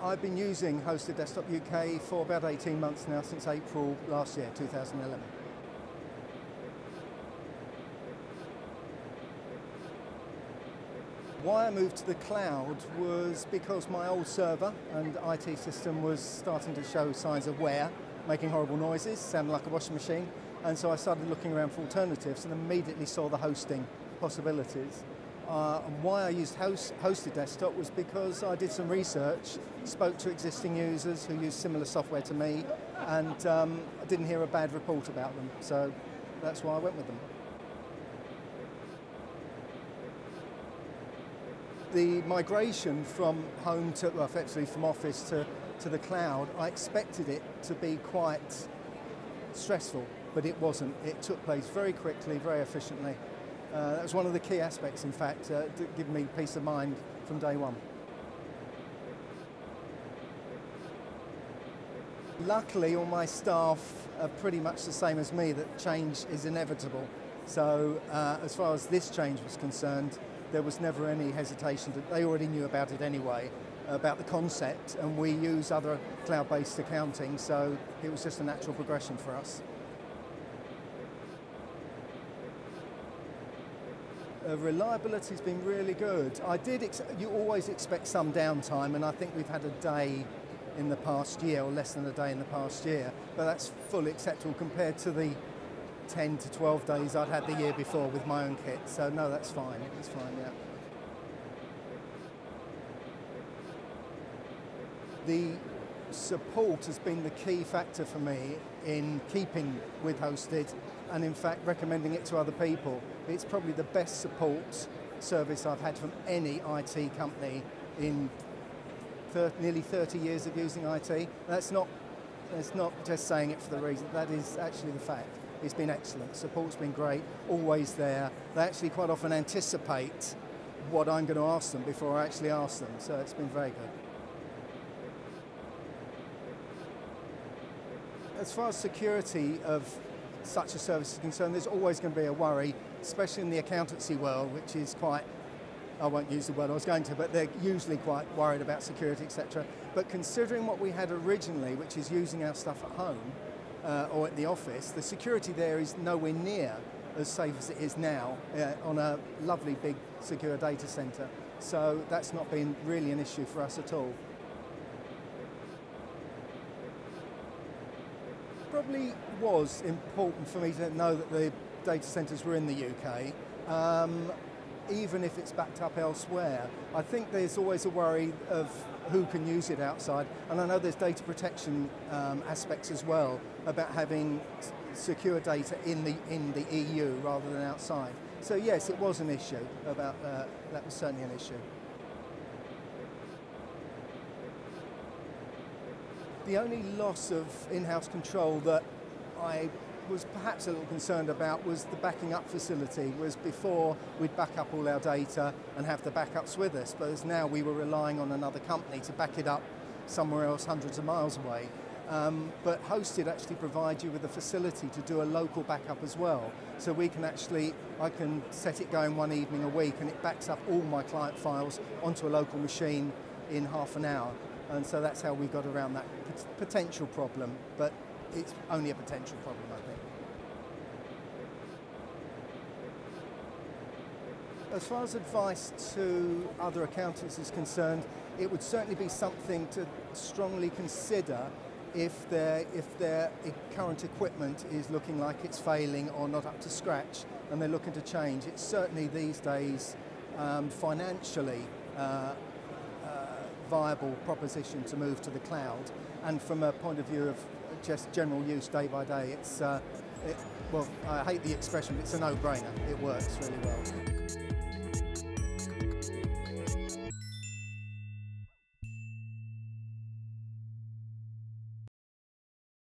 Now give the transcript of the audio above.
I've been using Hosted Desktop UK for about 18 months now, since April last year, 2011. Why I moved to the cloud was because my old server and IT system was starting to show signs of wear, making horrible noises, sounding like a washing machine, and so I started looking around for alternatives and immediately saw the hosting possibilities. And why I used Hosted Desktop was because I did some research, spoke to existing users who use similar software to me, and I didn't hear a bad report about them, so that's why I went with them. The migration from home to, well, effectively from office to the cloud, I expected it to be quite stressful, but it wasn't. It took place very quickly, very efficiently. That was one of the key aspects, in fact, to give me peace of mind from day one. Luckily, all my staff are pretty much the same as me, that change is inevitable. So as far as this change was concerned, there was never any hesitation. They already knew about it anyway, about the concept, and we use other cloud-based accounting, so it was just a natural progression for us. Reliability's been really good. You always expect some downtime, and I think we've had a day in the past year, or less than a day in the past year, but that's fully acceptable compared to the 10 to 12 days I'd had the year before with my own kit. So no, that's fine. It's fine, yeah. The support has been the key factor for me in keeping with Hosted, and in fact recommending it to other people. It's probably the best support service I've had from any IT company in nearly 30 years of using IT. That's not just saying it for the reason, that is actually the fact. It's been excellent. Support's been great, always there. They actually quite often anticipate what I'm going to ask them before I actually ask them, so it's been very good. As far as security of such a service is concerned, there's always going to be a worry, especially in the accountancy world, which is quite, I won't use the word I was going to, but they're usually quite worried about security, etc. But considering what we had originally, which is using our stuff at home or at the office, the security there is nowhere near as safe as it is now on a lovely big secure data centre. So that's not been really an issue for us at all. Probably was important for me to know that the data centres were in the UK, even if it's backed up elsewhere. I think there's always a worry of who can use it outside, and I know there's data protection aspects as well about having secure data in the EU rather than outside. So yes, it was an issue about that was certainly an issue. The only loss of in-house control that I was perhaps a little concerned about was the backing up facility. Was before we'd back up all our data and have the backups with us, but as now we were relying on another company to back it up somewhere else hundreds of miles away. But Hosted actually provides you with a facility to do a local backup as well. So we can actually, I can set it going one evening a week and it backs up all my client files onto a local machine in half an hour. And so that's how we got around that potential problem, but it's only a potential problem, I think. As far as advice to other accountants is concerned, it would certainly be something to strongly consider if their current equipment is looking like it's failing or not up to scratch and they're looking to change. It's certainly these days financially viable proposition to move to the cloud, and from a point of view of just general use day by day, well, I hate the expression, but it's a no-brainer. It works really well.